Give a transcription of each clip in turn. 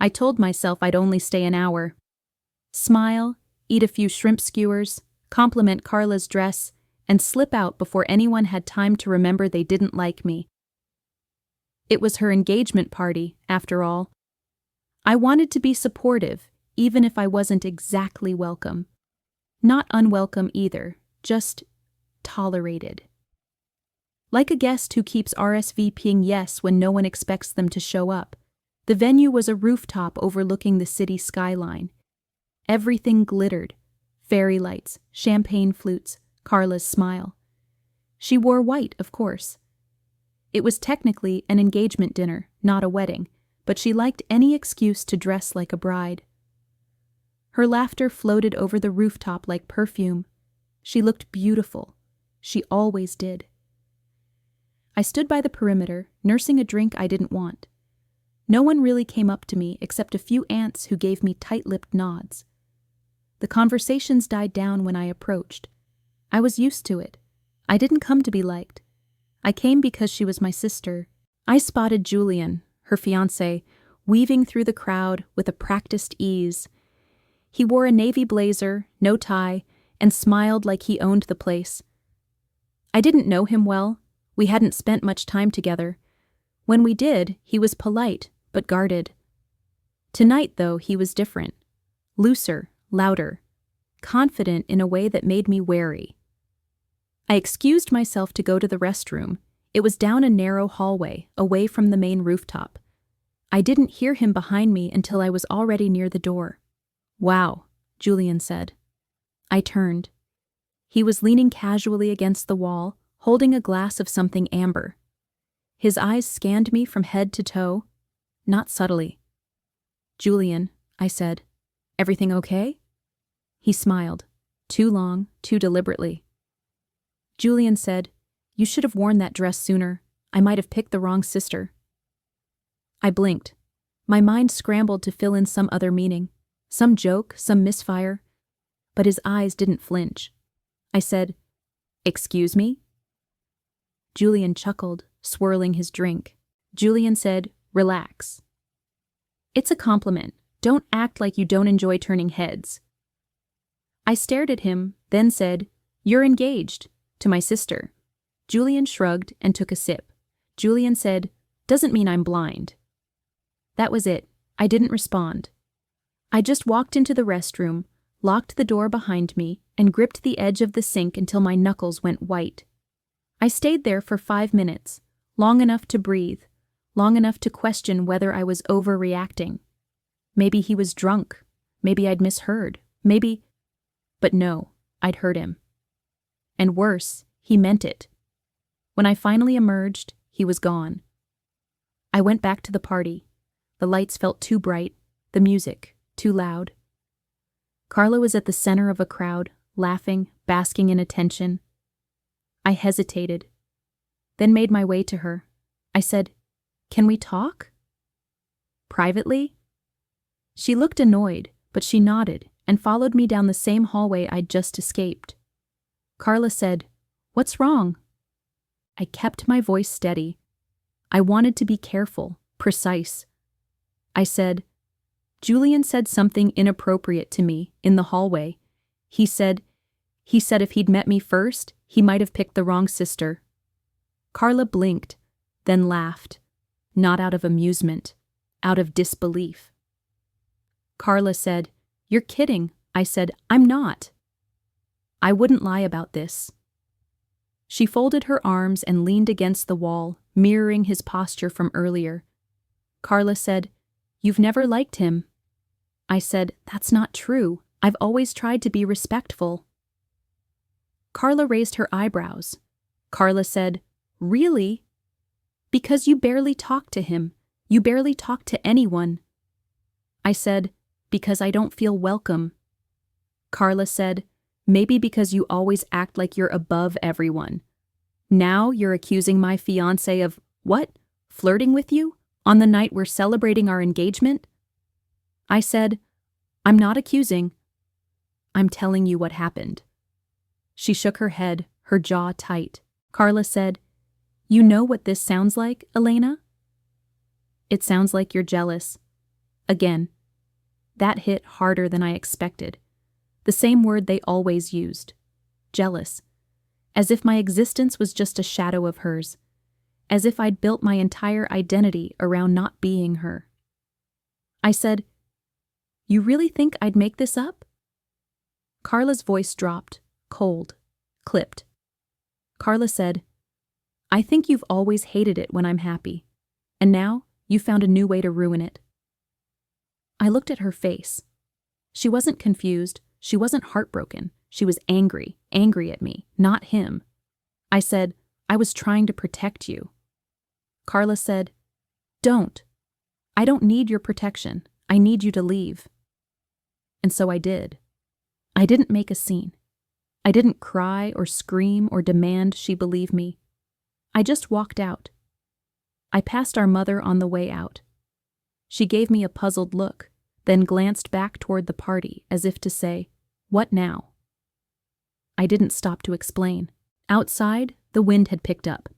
I told myself I'd only stay an hour. Smile, eat a few shrimp skewers, compliment Carla's dress, and slip out before anyone had time to remember they didn't like me. It was her engagement party, after all. I wanted to be supportive, even if I wasn't exactly welcome. Not unwelcome either, just tolerated. Like a guest who keeps RSVPing yes when no one expects them to show up, the venue was a rooftop overlooking the city skyline. Everything glittered: fairy lights, champagne flutes, Carla's smile. She wore white, of course. It was technically an engagement dinner, not a wedding, but she liked any excuse to dress like a bride. Her laughter floated over the rooftop like perfume. She looked beautiful. She always did. I stood by the perimeter, nursing a drink I didn't want. No one really came up to me except a few aunts who gave me tight-lipped nods. The conversations died down when I approached. I was used to it. I didn't come to be liked. I came because she was my sister. I spotted Julian, her fiancé, weaving through the crowd with a practiced ease. He wore a navy blazer, no tie, and smiled like he owned the place. I didn't know him well. We hadn't spent much time together. When we did, he was polite, but guarded. Tonight, though, he was different. Looser, louder, confident in a way that made me wary. I excused myself to go to the restroom. It was down a narrow hallway, away from the main rooftop. I didn't hear him behind me until I was already near the door. "Wow," Julian said. I turned. He was leaning casually against the wall, holding a glass of something amber. His eyes scanned me from head to toe, not subtly. "Julian," I said, "everything okay?" He smiled, too long, too deliberately. Julian said, "You should have worn that dress sooner. I might have picked the wrong sister." I blinked. My mind scrambled to fill in some other meaning, some joke, some misfire, but his eyes didn't flinch. I said, "Excuse me?" Julian chuckled, swirling his drink. Julian said, "Relax. It's a compliment. Don't act like you don't enjoy turning heads." I stared at him, then said, "You're engaged, to my sister." Julian shrugged and took a sip. Julian said, "Doesn't mean I'm blind." That was it. I didn't respond. I just walked into the restroom, locked the door behind me, and gripped the edge of the sink until my knuckles went white. I stayed there for 5 minutes, long enough to breathe, long enough to question whether I was overreacting. Maybe he was drunk. Maybe I'd misheard. But no, I'd heard him. And worse, he meant it. When I finally emerged, he was gone. I went back to the party. The lights felt too bright, the music too loud. Carla was at the center of a crowd, laughing, basking in attention. I hesitated, then made my way to her. I said, "Can we talk?" "Privately?" She looked annoyed, but she nodded and followed me down the same hallway I'd just escaped. Carla said, "What's wrong?" I kept my voice steady. I wanted to be careful, precise. I said, "Julian said something inappropriate to me in the hallway. He said if he'd met me first, he might have picked the wrong sister." Carla blinked, then laughed, not out of amusement, out of disbelief. Carla said, "You're kidding." I said, "I'm not." I wouldn't lie about this. She folded her arms and leaned against the wall, mirroring his posture from earlier. Carla said, "You've never liked him." I said, "That's not true. I've always tried to be respectful." Carla raised her eyebrows. Carla said, "Really?" "Because you barely talk to him. You barely talk to anyone." I said, "Because I don't feel welcome." Carla said, "Maybe because you always act like you're above everyone. Now you're accusing my fiancé of, what? Flirting with you? On the night we're celebrating our engagement?" I said, "I'm not accusing. I'm telling you what happened." She shook her head, her jaw tight. Carla said, "You know what this sounds like, Elena?" "It sounds like you're jealous." Again. That hit harder than I expected. The same word they always used. Jealous. As if my existence was just a shadow of hers. As if I'd built my entire identity around not being her. I said, "You really think I'd make this up?" Carla's voice dropped, cold, clipped. Carla said, "I think you've always hated it when I'm happy, and now you found a new way to ruin it." I looked at her face. She wasn't confused, she wasn't heartbroken, she was angry at me, not him. I said, "I was trying to protect you." Carla said, "Don't. I don't need your protection, I need you to leave." And so I did. I didn't make a scene. I didn't cry or scream or demand she believe me. I just walked out. I passed our mother on the way out. She gave me a puzzled look, then glanced back toward the party as if to say, "What now?" I didn't stop to explain. Outside, the wind had picked up.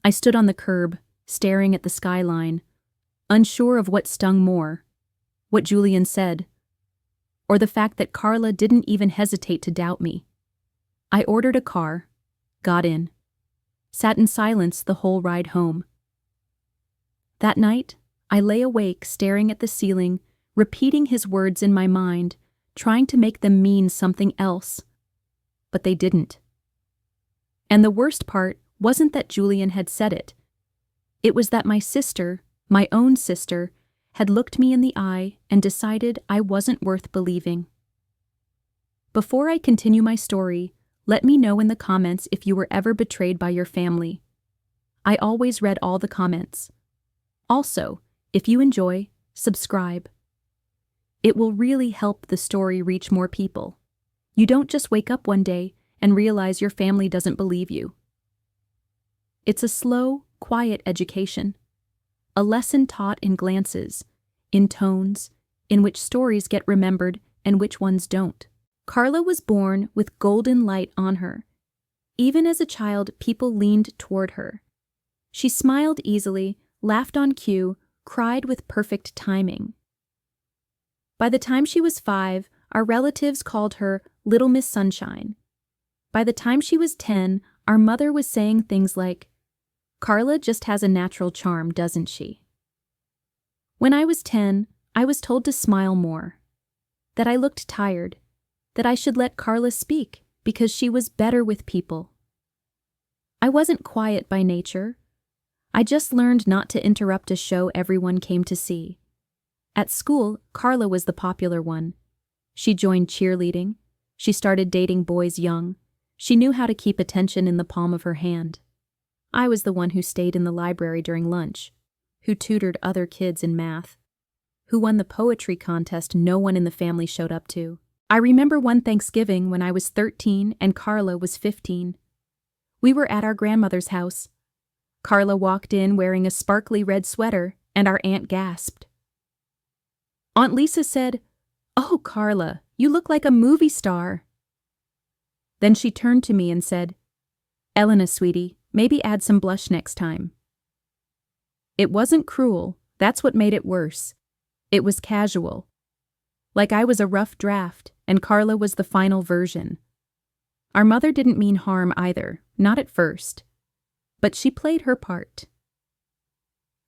I stood on the curb, staring at the skyline, unsure of what stung more, what Julian said, or the fact that Carla didn't even hesitate to doubt me. I ordered a car, got in, sat in silence the whole ride home. That night, I lay awake staring at the ceiling, repeating his words in my mind, trying to make them mean something else. But they didn't. And the worst part wasn't that Julian had said it. It was that my sister, my own sister, had looked me in the eye and decided I wasn't worth believing. Before I continue my story, let me know in the comments if you were ever betrayed by your family. I always read all the comments. Also, if you enjoy, subscribe. It will really help the story reach more people. You don't just wake up one day and realize your family doesn't believe you. It's a slow, quiet education. A lesson taught in glances, in tones, in which stories get remembered and which ones don't. Carla was born with golden light on her. Even as a child, people leaned toward her. She smiled easily, laughed on cue, cried with perfect timing. By the time she was 5, our relatives called her Little Miss Sunshine. By the time she was 10, our mother was saying things like, "Carla just has a natural charm, doesn't she?" When I was 10, I was told to smile more, that I looked tired, that I should let Carla speak because she was better with people. I wasn't quiet by nature. I just learned not to interrupt a show everyone came to see. At school, Carla was the popular one. She joined cheerleading. She started dating boys young. She knew how to keep attention in the palm of her hand. I was the one who stayed in the library during lunch, who tutored other kids in math, who won the poetry contest no one in the family showed up to. I remember one Thanksgiving when I was 13 and Carla was 15. We were at our grandmother's house. Carla walked in wearing a sparkly red sweater, and our aunt gasped. Aunt Lisa said, "Oh, Carla, you look like a movie star." Then she turned to me and said, "Elena, sweetie, maybe add some blush next time." It wasn't cruel, that's what made it worse. It was casual. Like I was a rough draft, and Carla was the final version. Our mother didn't mean harm either, not at first. But she played her part.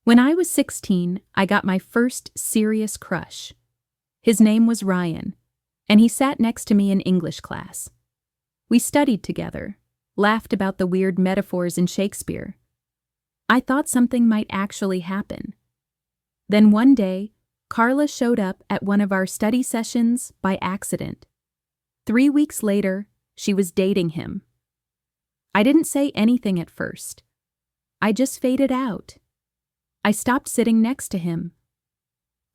When I was 16, I got my first serious crush. His name was Ryan, and he sat next to me in English class. We studied together, laughed about the weird metaphors in Shakespeare. I thought something might actually happen. Then one day, Carla showed up at one of our study sessions by accident. 3 weeks later, she was dating him. I didn't say anything at first. I just faded out. I stopped sitting next to him.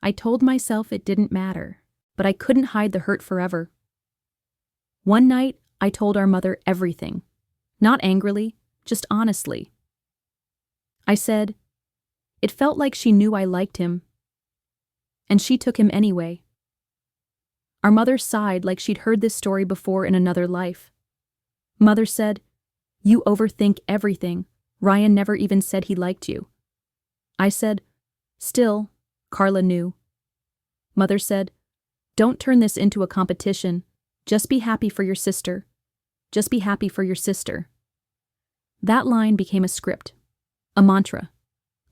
I told myself it didn't matter, but I couldn't hide the hurt forever. One night, I told our mother everything. Not angrily, just honestly. I said, it felt like she knew I liked him. And she took him anyway. Our mother sighed like she'd heard this story before in another life. Mother said, "You overthink everything. Ryan never even said he liked you." I said, "Still," Carla knew. Mother said, "Don't turn this into a competition. Just be happy for your sister. Just be happy for your sister." That line became a script, a mantra,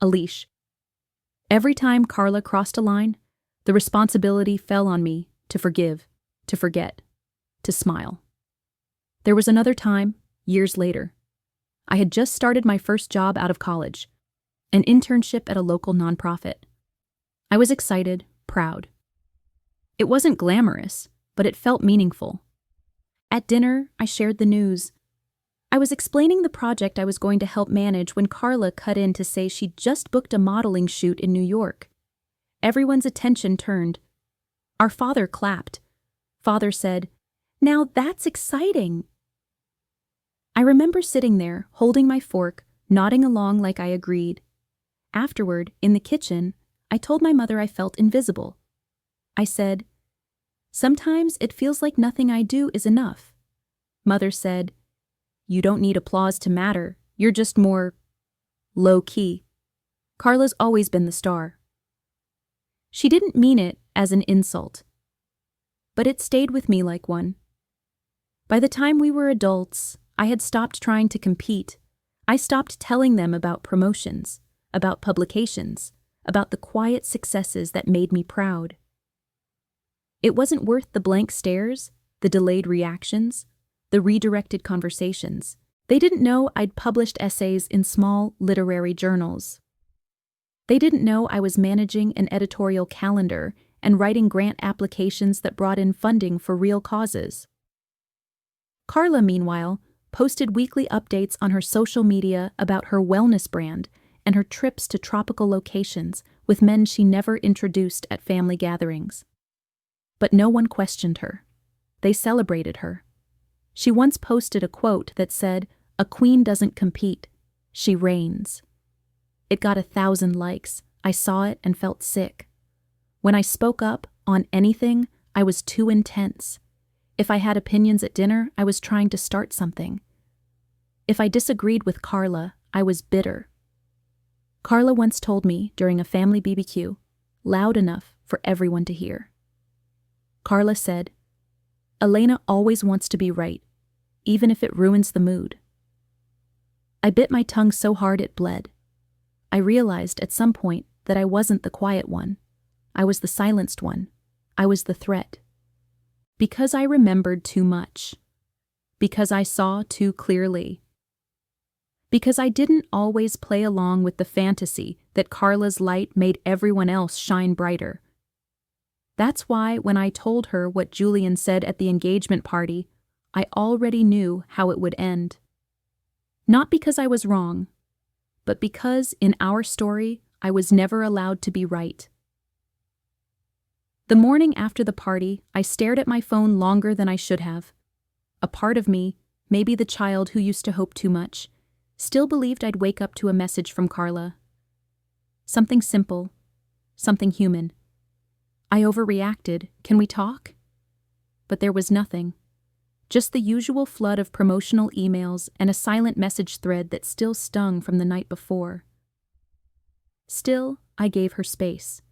a leash. Every time Carla crossed a line, the responsibility fell on me to forgive, to forget, to smile. There was another time, years later. I had just started my first job out of college, an internship at a local nonprofit. I was excited, proud. It wasn't glamorous, but it felt meaningful. At dinner, I shared the news. I was explaining the project I was going to help manage when Carla cut in to say she'd just booked a modeling shoot in New York. Everyone's attention turned. Our father clapped. Father said, "Now that's exciting." I remember sitting there, holding my fork, nodding along like I agreed. Afterward, in the kitchen, I told my mother I felt invisible. I said, "Sometimes it feels like nothing I do is enough." Mother said, "You don't need applause to matter. You're just more low-key. Carla's always been the star." She didn't mean it as an insult, but it stayed with me like one. By the time we were adults, I had stopped trying to compete. I stopped telling them about promotions, about publications, about the quiet successes that made me proud. It wasn't worth the blank stares, the delayed reactions, the redirected conversations. They didn't know I'd published essays in small literary journals. They didn't know I was managing an editorial calendar and writing grant applications that brought in funding for real causes. Carla, meanwhile, posted weekly updates on her social media about her wellness brand and her trips to tropical locations with men she never introduced at family gatherings. But no one questioned her. They celebrated her. She once posted a quote that said, "A queen doesn't compete, she reigns." It got 1,000 likes. I saw it and felt sick. When I spoke up on anything, I was too intense. If I had opinions at dinner, I was trying to start something. If I disagreed with Carla, I was bitter. Carla once told me during a family BBQ, loud enough for everyone to hear. Carla said, "Elena always wants to be right, even if it ruins the mood." I bit my tongue so hard it bled. I realized at some point that I wasn't the quiet one. I was the silenced one. I was the threat. Because I remembered too much. Because I saw too clearly. Because I didn't always play along with the fantasy that Carla's light made everyone else shine brighter. That's why when I told her what Julian said at the engagement party, I already knew how it would end. Not because I was wrong, but because in our story, I was never allowed to be right. The morning after the party, I stared at my phone longer than I should have. A part of me, maybe the child who used to hope too much, still believed I'd wake up to a message from Carla. Something simple, something human. I overreacted. "Can we talk?" But there was nothing. Just the usual flood of promotional emails and a silent message thread that still stung from the night before. Still, I gave her space.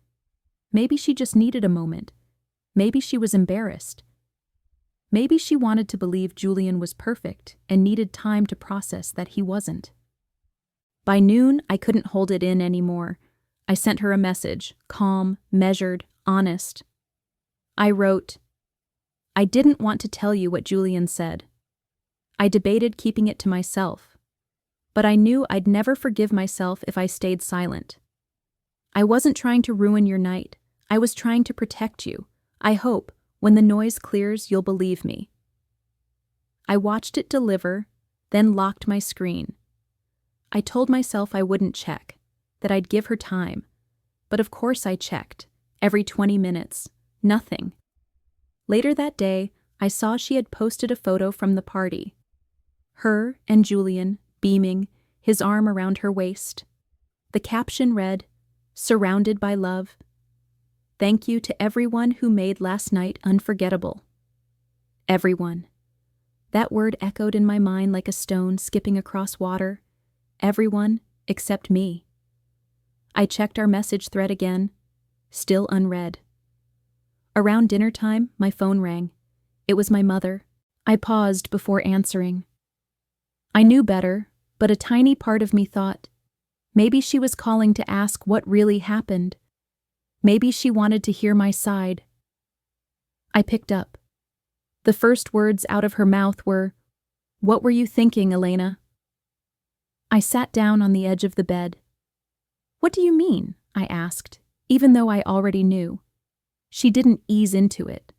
Maybe she just needed a moment. Maybe she was embarrassed. Maybe she wanted to believe Julian was perfect and needed time to process that he wasn't. By noon, I couldn't hold it in anymore. I sent her a message, calm, measured, honest. I wrote, "I didn't want to tell you what Julian said. I debated keeping it to myself, but I knew I'd never forgive myself if I stayed silent. I wasn't trying to ruin your night. I was trying to protect you. I hope, when the noise clears, you'll believe me." I watched it deliver, then locked my screen. I told myself I wouldn't check, that I'd give her time. But of course I checked. Every 20 minutes. Nothing. Later that day, I saw she had posted a photo from the party. Her and Julian, beaming, his arm around her waist. The caption read, "Surrounded by love. Thank you to everyone who made last night unforgettable." Everyone. That word echoed in my mind like a stone skipping across water. Everyone except me. I checked our message thread again. Still unread. Around dinner time, my phone rang. It was my mother. I paused before answering. I knew better, but a tiny part of me thought, maybe she was calling to ask what really happened. Maybe she wanted to hear my side. I picked up. The first words out of her mouth were, "What were you thinking, Elena?" I sat down on the edge of the bed. "What do you mean?" I asked, even though I already knew. She didn't ease into it.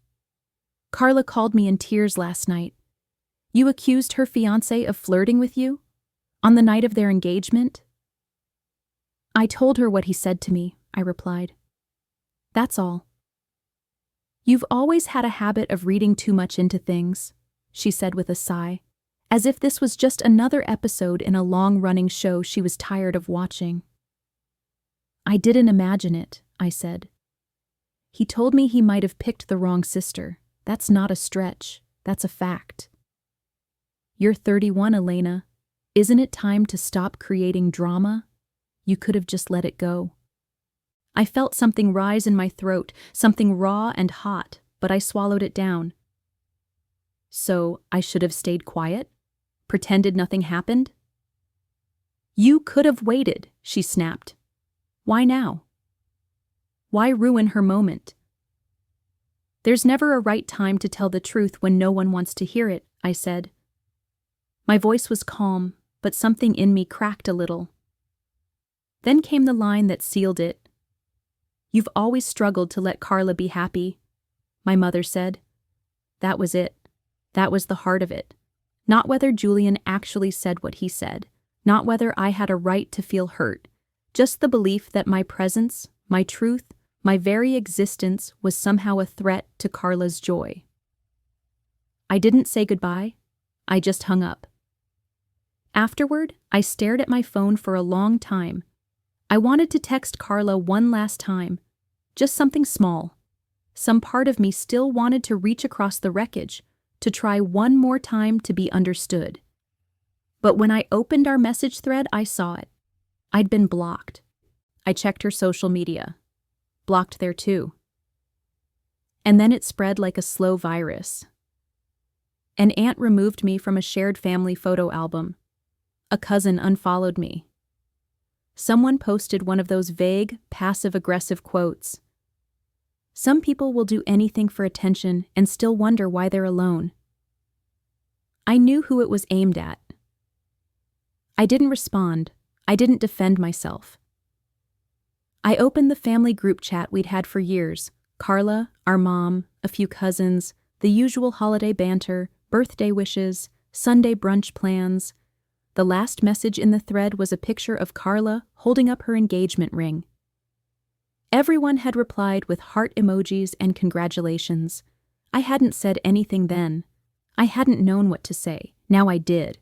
"Carla called me in tears last night. You accused her fiancé of flirting with you? On the night of their engagement?" "I told her what he said to me," I replied. "That's all." "You've always had a habit of reading too much into things," she said with a sigh, as if this was just another episode in a long-running show she was tired of watching. "I didn't imagine it," I said. "He told me he might have picked the wrong sister. That's not a stretch. That's a fact." "You're 31, Elena. Isn't it time to stop creating drama? You could have just let it go." I felt something rise in my throat, something raw and hot, but I swallowed it down. "So I should have stayed quiet? Pretended nothing happened?" "You could have waited," she snapped. "Why now? Why ruin her moment?" "There's never a right time to tell the truth when no one wants to hear it," I said. My voice was calm, but something in me cracked a little. Then came the line that sealed it. "You've always struggled to let Carla be happy," my mother said. That was it. That was the heart of it. Not whether Julian actually said what he said, not whether I had a right to feel hurt, just the belief that my presence, my truth, my very existence was somehow a threat to Carla's joy. I didn't say goodbye. I just hung up. Afterward, I stared at my phone for a long time. I wanted to text Carla one last time, just something small. Some part of me still wanted to reach across the wreckage, to try one more time to be understood. But when I opened our message thread, I saw it. I'd been blocked. I checked her social media. Blocked there too. And then it spread like a slow virus. An aunt removed me from a shared family photo album. A cousin unfollowed me. Someone posted one of those vague, passive-aggressive quotes. Some people will do anything for attention and still wonder why they're alone. I knew who it was aimed at. I didn't respond. I didn't defend myself. I opened the family group chat we'd had for years. Carla, our mom, a few cousins, the usual holiday banter, birthday wishes, Sunday brunch plans. The last message in the thread was a picture of Carla holding up her engagement ring. Everyone had replied with heart emojis and congratulations. I hadn't said anything then. I hadn't known what to say. Now I did.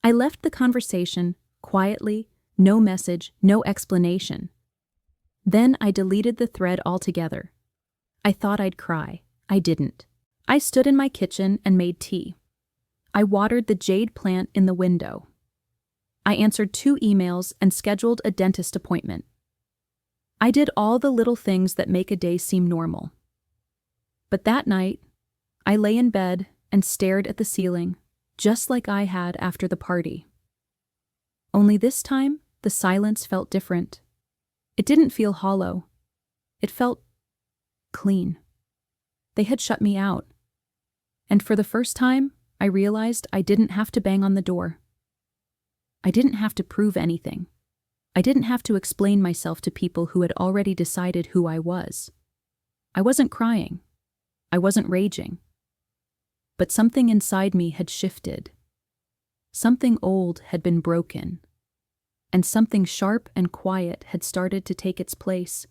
I left the conversation, quietly, no message, no explanation. Then I deleted the thread altogether. I thought I'd cry. I didn't. I stood in my kitchen and made tea. I watered the jade plant in the window. I answered 2 emails and scheduled a dentist appointment. I did all the little things that make a day seem normal. But that night, I lay in bed and stared at the ceiling, just like I had after the party. Only this time, the silence felt different. It didn't feel hollow. It felt clean. They had shut me out. And for the first time, I realized I didn't have to bang on the door. I didn't have to prove anything. I didn't have to explain myself to people who had already decided who I was. I wasn't crying. I wasn't raging. But something inside me had shifted. Something old had been broken. And something sharp and quiet had started to take its place.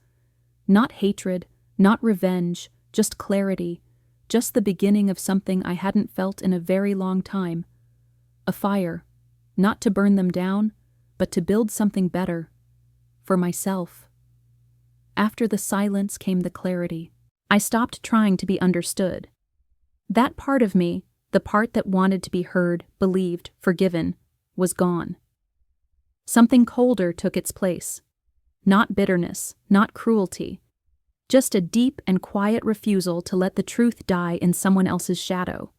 Not hatred, not revenge, just clarity, just the beginning of something I hadn't felt in a very long time. A fire. Not to burn them down, but to build something better. For myself. After the silence came the clarity. I stopped trying to be understood. That part of me, the part that wanted to be heard, believed, forgiven, was gone. Something colder took its place. Not bitterness, not cruelty. just a deep and quiet refusal to let the truth die in someone else's shadow.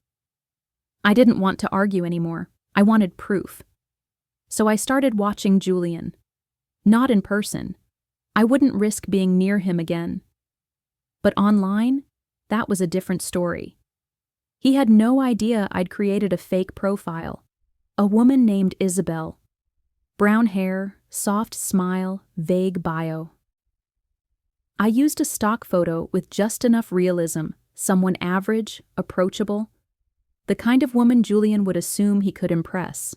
I didn't want to argue anymore. I wanted proof. So I started watching Julian. Not in person. I wouldn't risk being near him again. But online, that was a different story. He had no idea I'd created a fake profile. A woman named Isabel. Brown hair, soft smile, vague bio. I used a stock photo with just enough realism, someone average, approachable, the kind of woman Julian would assume he could impress.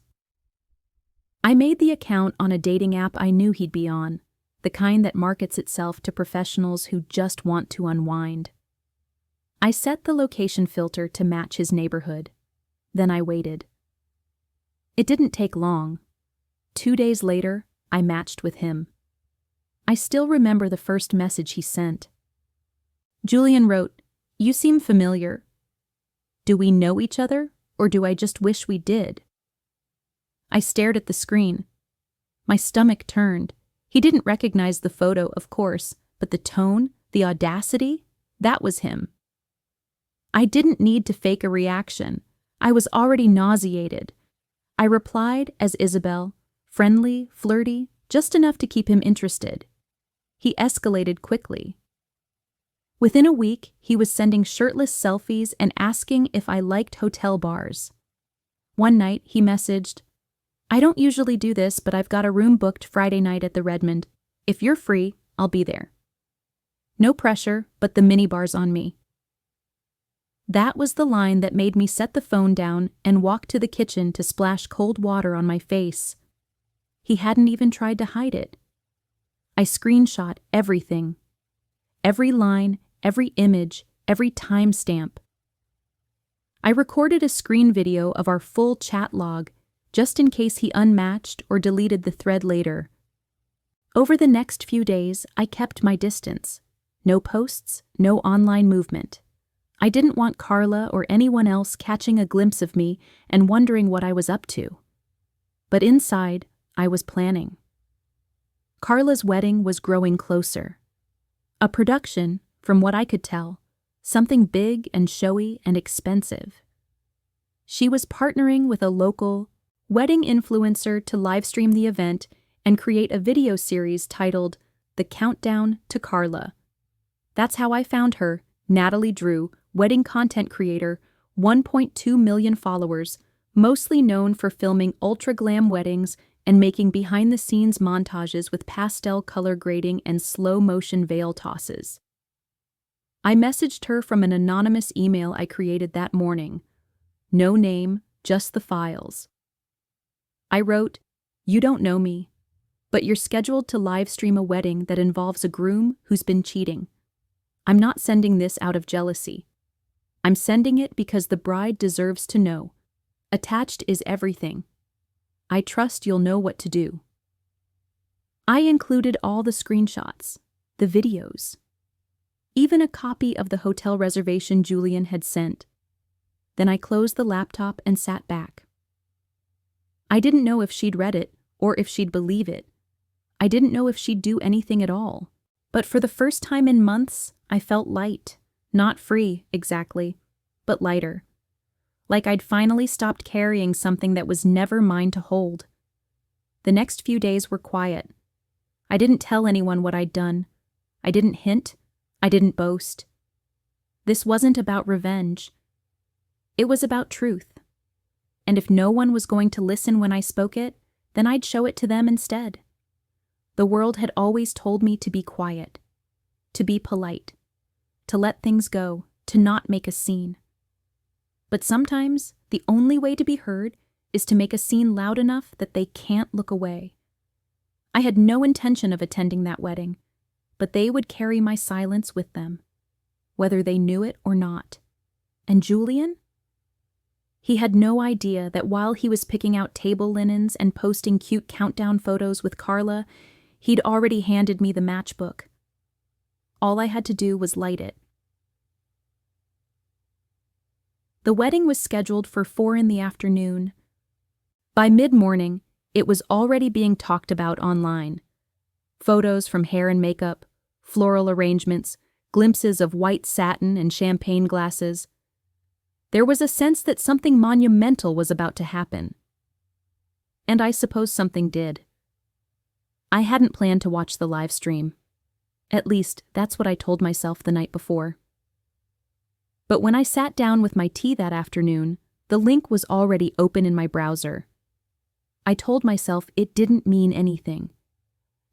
I made the account on a dating app I knew he'd be on, the kind that markets itself to professionals who just want to unwind. I set the location filter to match his neighborhood. Then I waited. It didn't take long. 2 days later, I matched with him. I still remember the first message he sent. Julian wrote, "You seem familiar. Do we know each other, or do I just wish we did?" I stared at the screen. My stomach turned. He didn't recognize the photo, of course, but the tone, the audacity, that was him. I didn't need to fake a reaction. I was already nauseated. I replied as Isabel, friendly, flirty, just enough to keep him interested. He escalated quickly. Within a week, he was sending shirtless selfies and asking if I liked hotel bars. One night, he messaged, "I don't usually do this, but I've got a room booked Friday night at the Redmond. If you're free, I'll be there. No pressure, but the minibar's on me." That was the line that made me set the phone down and walk to the kitchen to splash cold water on my face. He hadn't even tried to hide it. I screenshot everything. Every line, every image, every timestamp. I recorded a screen video of our full chat log, just in case he unmatched or deleted the thread later. Over the next few days, I kept my distance. No posts, no online movement. I didn't want Carla or anyone else catching a glimpse of me and wondering what I was up to. But inside, I was planning. Carla's wedding was growing closer. A production, from what I could tell, something big and showy and expensive. She was partnering with a local wedding influencer to livestream the event and create a video series titled The Countdown to Carla. That's how I found her, Natalie Drew, wedding content creator, 1.2 million followers, mostly known for filming ultra-glam weddings and making behind-the-scenes montages with pastel color grading and slow-motion veil tosses. I messaged her from an anonymous email I created that morning. No name, just the files. I wrote, "You don't know me, but you're scheduled to live stream a wedding that involves a groom who's been cheating. I'm not sending this out of jealousy. I'm sending it because the bride deserves to know. Attached is everything. I trust you'll know what to do." I included all the screenshots, the videos, even a copy of the hotel reservation Julian had sent. Then I closed the laptop and sat back. I didn't know if she'd read it or if she'd believe it. I didn't know if she'd do anything at all. But for the first time in months, I felt light. Not free, exactly, but lighter. Like I'd finally stopped carrying something that was never mine to hold. The next few days were quiet. I didn't tell anyone what I'd done. I didn't hint. I didn't boast. This wasn't about revenge. It was about truth. And if no one was going to listen when I spoke it, then I'd show it to them instead. The world had always told me to be quiet, to be polite, to let things go, to not make a scene. But sometimes, the only way to be heard is to make a scene loud enough that they can't look away. I had no intention of attending that wedding, but they would carry my silence with them, whether they knew it or not. And Julian? He had no idea that while he was picking out table linens and posting cute countdown photos with Carla, he'd already handed me the matchbook. All I had to do was light it. The wedding was scheduled for 4 p.m. By mid-morning, it was already being talked about online. Photos from hair and makeup, floral arrangements, glimpses of white satin and champagne glasses. There was a sense that something monumental was about to happen. And I suppose something did. I hadn't planned to watch the live stream. At least, that's what I told myself the night before. But when I sat down with my tea that afternoon, the link was already open in my browser. I told myself it didn't mean anything,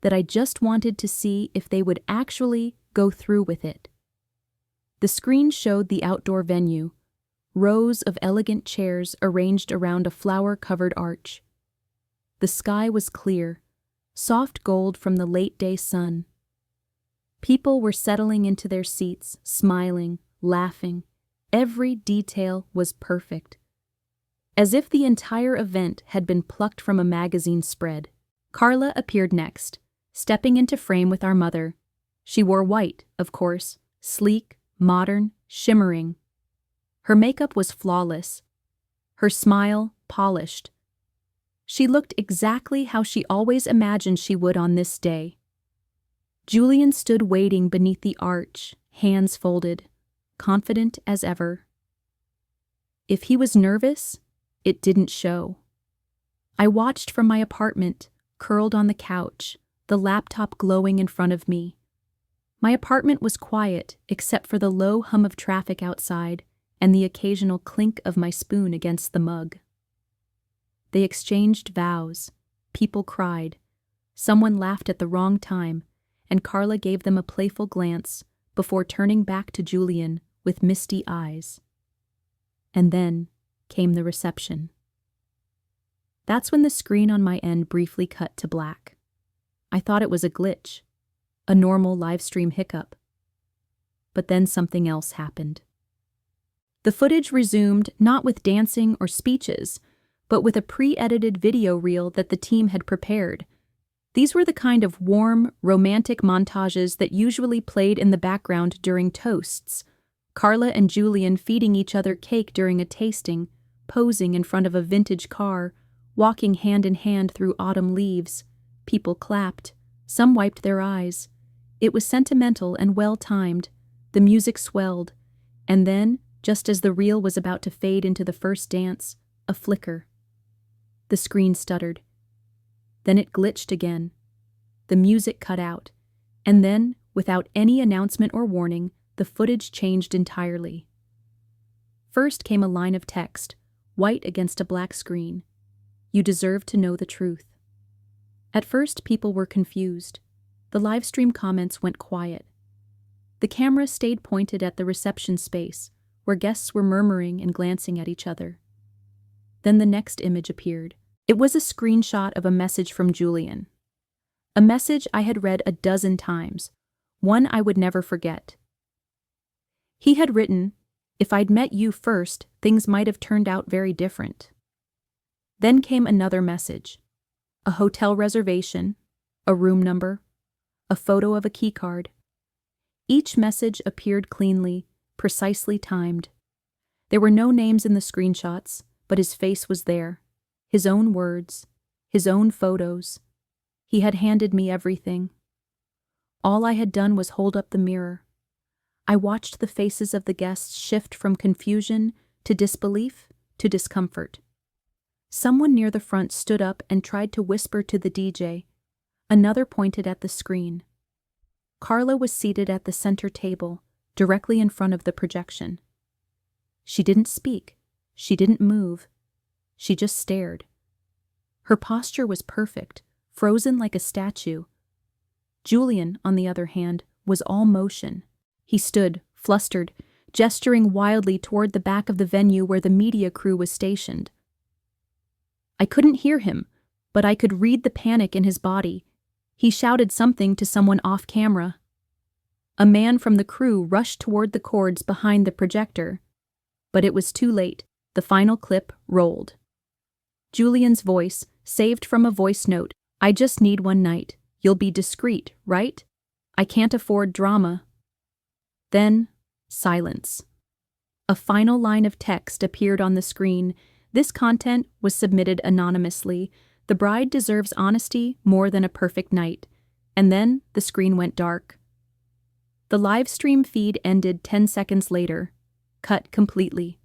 that I just wanted to see if they would actually go through with it. The screen showed the outdoor venue, rows of elegant chairs arranged around a flower-covered arch. The sky was clear, soft gold from the late-day sun. People were settling into their seats, smiling, laughing. Every detail was perfect. As if the entire event had been plucked from a magazine spread. Carla appeared next, stepping into frame with our mother. She wore white, of course, sleek, modern, shimmering. Her makeup was flawless, her smile polished. She looked exactly how she always imagined she would on this day. Julian stood waiting beneath the arch, hands folded, confident as ever. If he was nervous, it didn't show. I watched from my apartment, curled on the couch, the laptop glowing in front of me. My apartment was quiet except for the low hum of traffic outside and the occasional clink of my spoon against the mug. They exchanged vows. People cried. Someone laughed at the wrong time, and Carla gave them a playful glance before turning back to Julian with misty eyes. And then came the reception. That's when the screen on my end briefly cut to black. I thought it was a glitch, a normal live stream hiccup. But then something else happened. The footage resumed not with dancing or speeches, but with a pre-edited video reel that the team had prepared. These were the kind of warm, romantic montages that usually played in the background during toasts. Carla and Julian feeding each other cake during a tasting, posing in front of a vintage car, walking hand in hand through autumn leaves. People clapped. Some wiped their eyes. It was sentimental and well-timed. The music swelled. And then, just as the reel was about to fade into the first dance, a flicker. The screen stuttered. Then it glitched again. The music cut out. And then, without any announcement or warning, the footage changed entirely. First came a line of text, white against a black screen. You deserve to know the truth. At first, people were confused. The live stream comments went quiet. The camera stayed pointed at the reception space, where guests were murmuring and glancing at each other. Then the next image appeared. It was a screenshot of a message from Julian. A message I had read a dozen times, one I would never forget. He had written, "If I'd met you first, things might have turned out very different." Then came another message. A hotel reservation, a room number, a photo of a keycard. Each message appeared cleanly, precisely timed. There were no names in the screenshots, but his face was there. His own words, his own photos. He had handed me everything. All I had done was hold up the mirror. I watched the faces of the guests shift from confusion to disbelief to discomfort. Someone near the front stood up and tried to whisper to the DJ. Another pointed at the screen. Carla was seated at the center table, directly in front of the projection. She didn't speak. She didn't move. She just stared. Her posture was perfect, frozen like a statue. Julian, on the other hand, was all motion. He stood, flustered, gesturing wildly toward the back of the venue where the media crew was stationed. I couldn't hear him, but I could read the panic in his body. He shouted something to someone off camera. A man from the crew rushed toward the cords behind the projector. But it was too late. The final clip rolled. Julian's voice, saved from a voice note. I just need one night. You'll be discreet, right? I can't afford drama. Then, silence. A final line of text appeared on the screen. This content was submitted anonymously. The bride deserves honesty more than a perfect night. And then the screen went dark. The live stream feed ended 10 seconds later, cut completely.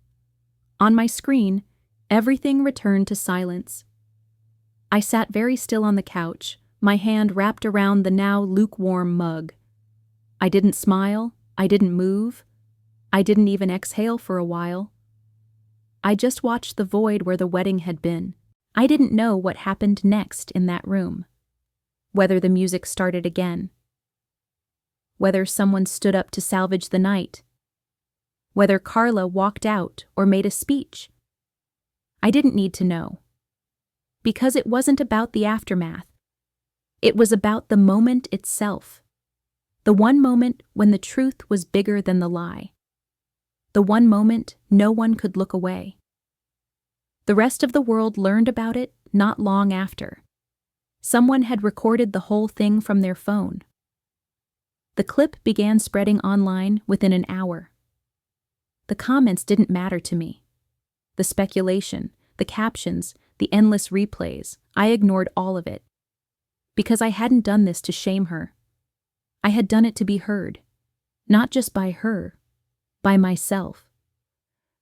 On my screen, everything returned to silence. I sat very still on the couch, my hand wrapped around the now lukewarm mug. I didn't smile, I didn't move, I didn't even exhale for a while. I just watched the void where the wedding had been. I didn't know what happened next in that room. Whether the music started again. Whether someone stood up to salvage the night. Whether Carla walked out or made a speech. I didn't need to know. Because it wasn't about the aftermath. It was about the moment itself. The one moment when the truth was bigger than the lie. The one moment no one could look away. The rest of the world learned about it not long after. Someone had recorded the whole thing from their phone. The clip began spreading online within an hour. The comments didn't matter to me. The speculation, the captions, the endless replays, I ignored all of it. Because I hadn't done this to shame her. I had done it to be heard. Not just by her, by myself.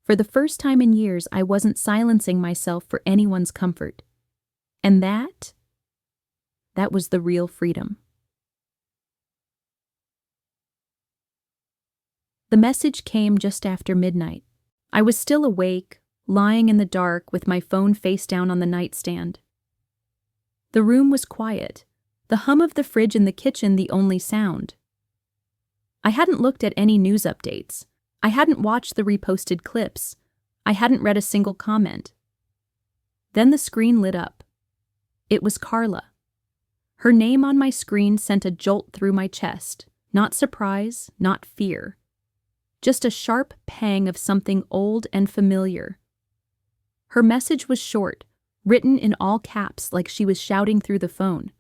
For the first time in years, I wasn't silencing myself for anyone's comfort. And that was the real freedom. The message came just after midnight. I was still awake, lying in the dark with my phone face down on the nightstand. The room was quiet, the hum of the fridge in the kitchen the only sound. I hadn't looked at any news updates. I hadn't watched the reposted clips. I hadn't read a single comment. Then the screen lit up. It was Carla. Her name on my screen sent a jolt through my chest, not surprise, not fear. Just a sharp pang of something old and familiar. Her message was short, written in all caps like she was shouting through the phone.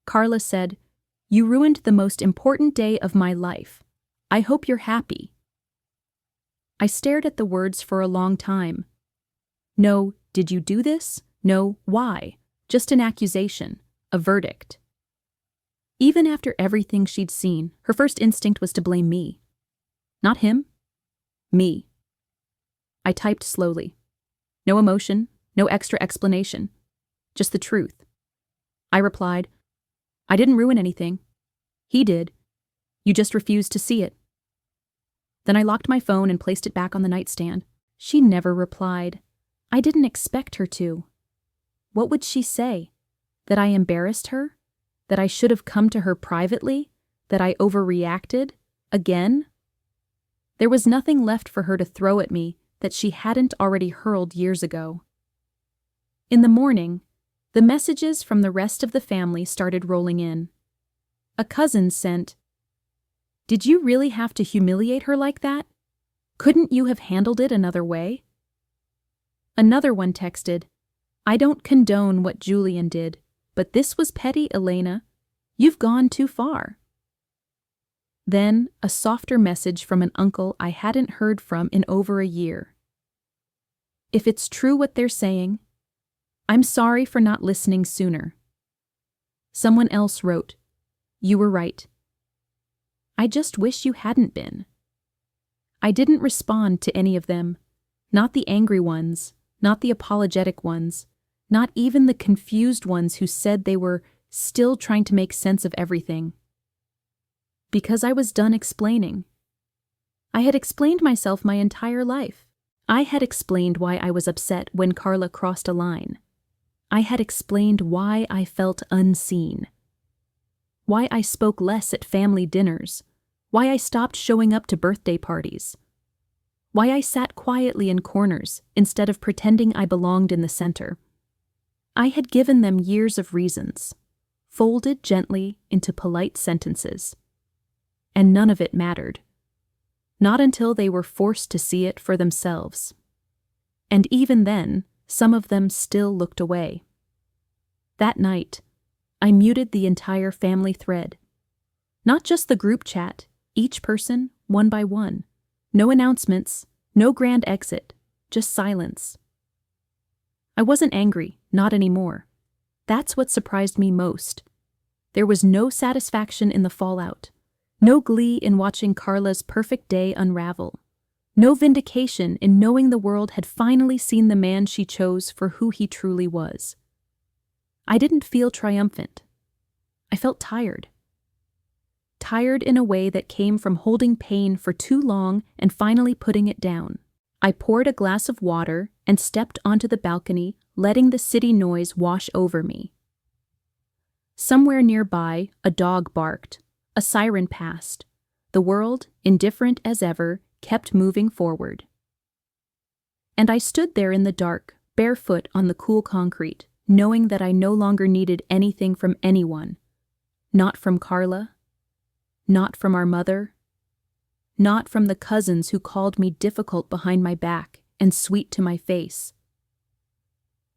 Carla said, "You ruined the most important day of my life. I hope you're happy." I stared at the words for a long time. No, did you do this? No, why? Just an accusation, a verdict. Even after everything she'd seen, her first instinct was to blame me. Not him. Me. I typed slowly. No emotion, no extra explanation. Just the truth. I replied, "I didn't ruin anything. He did. You just refused to see it." Then I locked my phone and placed it back on the nightstand. She never replied. I didn't expect her to. What would she say? That I embarrassed her? That I should have come to her privately? That I overreacted? Again? There was nothing left for her to throw at me that she hadn't already hurled years ago. In the morning, the messages from the rest of the family started rolling in. A cousin sent, "Did you really have to humiliate her like that? Couldn't you have handled it another way?" Another one texted, "I don't condone what Julian did, but this was petty, Elena. You've gone too far." Then a softer message from an uncle I hadn't heard from in over a year. "If it's true what they're saying, I'm sorry for not listening sooner." Someone else wrote, "You were right. I just wish you hadn't been." I didn't respond to any of them, not the angry ones, not the apologetic ones, not even the confused ones who said they were still trying to make sense of everything. Because I was done explaining. I had explained myself my entire life. I had explained why I was upset when Carla crossed a line. I had explained why I felt unseen. Why I spoke less at family dinners. Why I stopped showing up to birthday parties. Why I sat quietly in corners instead of pretending I belonged in the center. I had given them years of reasons, folded gently into polite sentences. And none of it mattered. Not until they were forced to see it for themselves. And even then, some of them still looked away. That night, I muted the entire family thread. Not just the group chat, each person, one by one. No announcements, no grand exit, just silence. I wasn't angry, not anymore. That's what surprised me most. There was no satisfaction in the fallout. No glee in watching Carla's perfect day unravel. No vindication in knowing the world had finally seen the man she chose for who he truly was. I didn't feel triumphant. I felt tired. Tired in a way that came from holding pain for too long and finally putting it down. I poured a glass of water and stepped onto the balcony, letting the city noise wash over me. Somewhere nearby, a dog barked. A siren passed. The world, indifferent as ever, kept moving forward. And I stood there in the dark, barefoot on the cool concrete, knowing that I no longer needed anything from anyone. Not from Carla. Not from our mother. Not from the cousins who called me difficult behind my back and sweet to my face.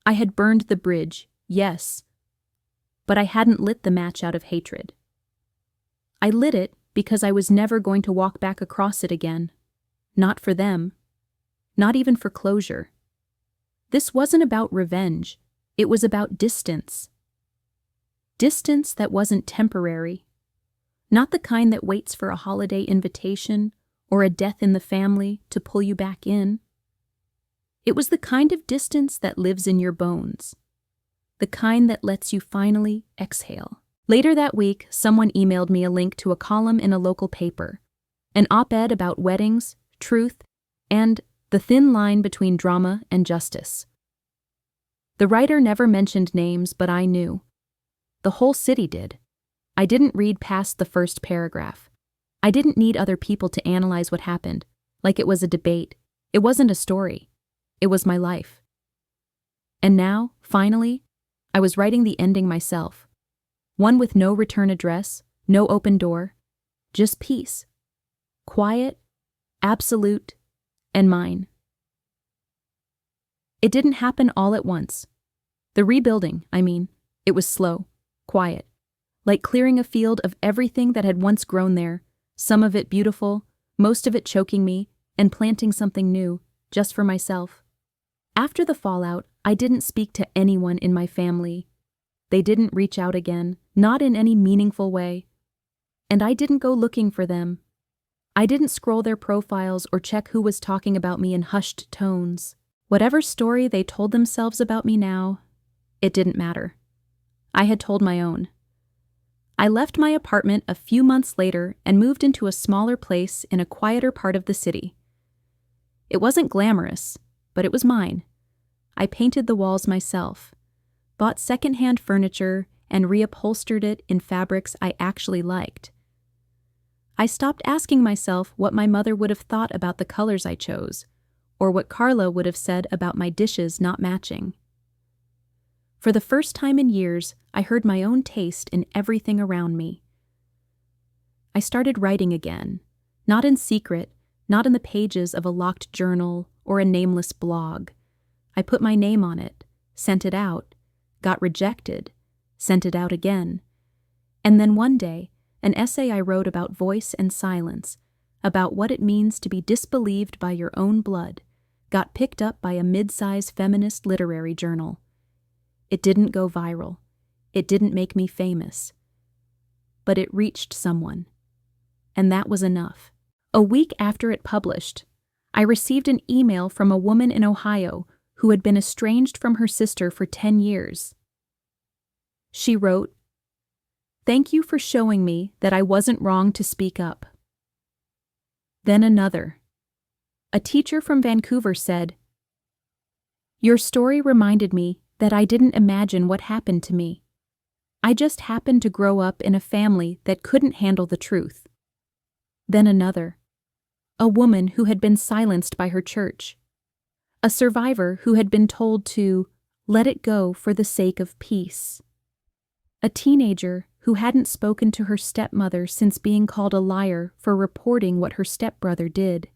I had burned the bridge, yes, but I hadn't lit the match out of hatred. I lit it because I was never going to walk back across it again. Not for them. Not even for closure. This wasn't about revenge. It was about distance. Distance that wasn't temporary. Not the kind that waits for a holiday invitation or a death in the family to pull you back in. It was the kind of distance that lives in your bones. The kind that lets you finally exhale. Later that week, someone emailed me a link to a column in a local paper, an op-ed about weddings, truth, and the thin line between drama and justice. The writer never mentioned names, but I knew. The whole city did. I didn't read past the first paragraph. I didn't need other people to analyze what happened, like it was a debate. It wasn't a story. It was my life. And now, finally, I was writing the ending myself. One with no return address, no open door, just peace. Quiet, absolute, and mine. It didn't happen all at once. The rebuilding, it was slow, quiet, like clearing a field of everything that had once grown there, some of it beautiful, most of it choking me, and planting something new, just for myself. After the fallout, I didn't speak to anyone in my family. They didn't reach out again, not in any meaningful way. And I didn't go looking for them. I didn't scroll their profiles or check who was talking about me in hushed tones. Whatever story they told themselves about me now, it didn't matter. I had told my own. I left my apartment a few months later and moved into a smaller place in a quieter part of the city. It wasn't glamorous, but it was mine. I painted the walls myself, bought secondhand furniture, and reupholstered it in fabrics I actually liked. I stopped asking myself what my mother would have thought about the colors I chose, or what Carla would have said about my dishes not matching. For the first time in years, I heard my own taste in everything around me. I started writing again, not in secret, not in the pages of a locked journal or a nameless blog. I put my name on it, sent it out, got rejected, sent it out again. And then one day, an essay I wrote about voice and silence, about what it means to be disbelieved by your own blood, got picked up by a mid-size feminist literary journal. It didn't go viral. It didn't make me famous. But it reached someone. And that was enough. A week after it published, I received an email from a woman in Ohio who had been estranged from her sister for 10 years. She wrote, "Thank you for showing me that I wasn't wrong to speak up." Then another. A teacher from Vancouver said, "Your story reminded me that I didn't imagine what happened to me. I just happened to grow up in a family that couldn't handle the truth." Then another. A woman who had been silenced by her church. A survivor who had been told to let it go for the sake of peace. A teenager who hadn't spoken to her stepmother since being called a liar for reporting what her stepbrother did.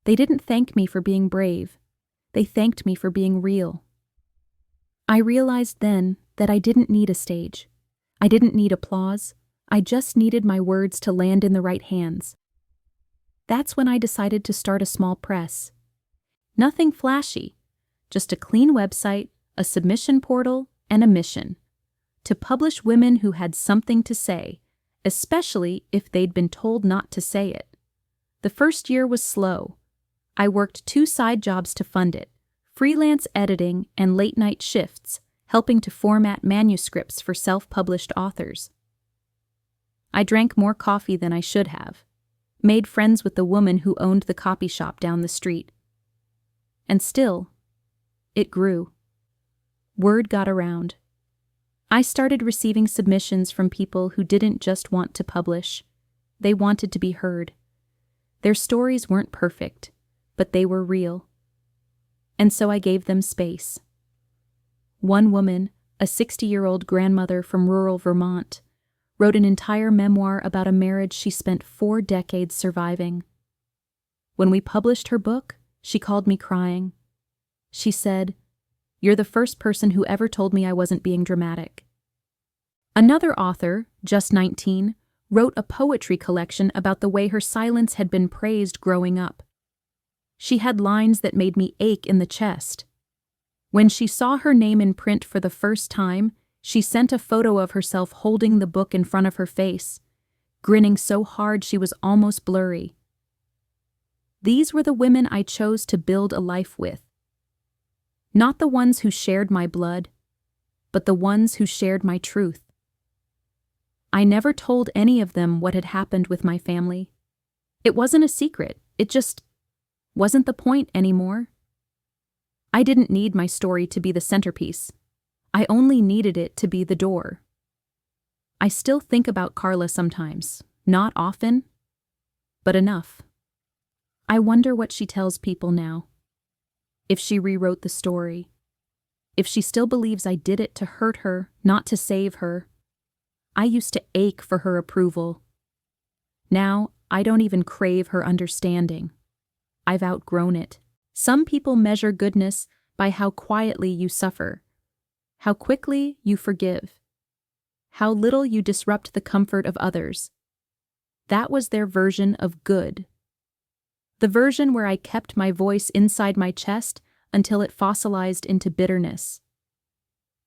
They didn't thank me for being brave. They thanked me for being real. I realized then that I didn't need a stage. I didn't need applause. I just needed my words to land in the right hands. That's when I decided to start a small press. Nothing flashy, just a clean website, a submission portal, and a mission. To publish women who had something to say, especially if they'd been told not to say it. The first year was slow. I worked 2 side jobs to fund it, freelance editing and late-night shifts, helping to format manuscripts for self-published authors. I drank more coffee than I should have, made friends with the woman who owned the copy shop down the street. And still, it grew. Word got around. I started receiving submissions from people who didn't just want to publish. They wanted to be heard. Their stories weren't perfect, but they were real. And so I gave them space. One woman, a 60-year-old grandmother from rural Vermont, wrote an entire memoir about a marriage she spent 4 decades surviving. When we published her book, she called me crying. She said, "You're the first person who ever told me I wasn't being dramatic." Another author, just 19, wrote a poetry collection about the way her silence had been praised growing up. She had lines that made me ache in the chest. When she saw her name in print for the first time, she sent a photo of herself holding the book in front of her face, grinning so hard she was almost blurry. These were the women I chose to build a life with. Not the ones who shared my blood, but the ones who shared my truth. I never told any of them what had happened with my family. It wasn't a secret, it just wasn't the point anymore. I didn't need my story to be the centerpiece. I only needed it to be the door. I still think about Carla sometimes, not often, but enough. I wonder what she tells people now. If she rewrote the story. If she still believes I did it to hurt her, not to save her. I used to ache for her approval. Now, I don't even crave her understanding. I've outgrown it. Some people measure goodness by how quietly you suffer, how quickly you forgive, how little you disrupt the comfort of others. That was their version of good. The version where I kept my voice inside my chest until it fossilized into bitterness.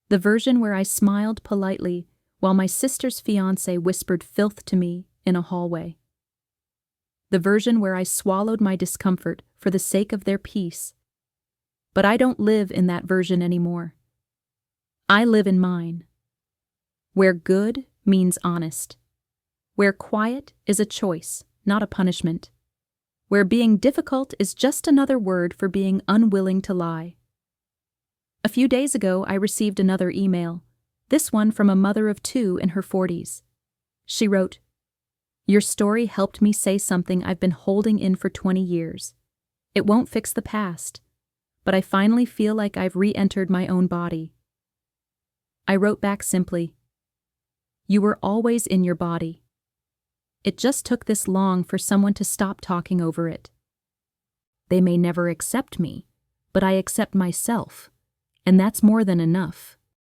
The version where I smiled politely while my sister's fiancé whispered filth to me in a hallway. The version where I swallowed my discomfort for the sake of their peace. But I don't live in that version anymore. I live in mine. Where good means honest. Where quiet is a choice, not a punishment. Where being difficult is just another word for being unwilling to lie. A few days ago, I received another email, this one from a mother of 2 in her 40s. She wrote, "Your story helped me say something I've been holding in for 20 years. It won't fix the past, but I finally feel like I've re-entered my own body." I wrote back simply, "You were always in your body. It just took this long for someone to stop talking over it. They may never accept me, but I accept myself, and that's more than enough."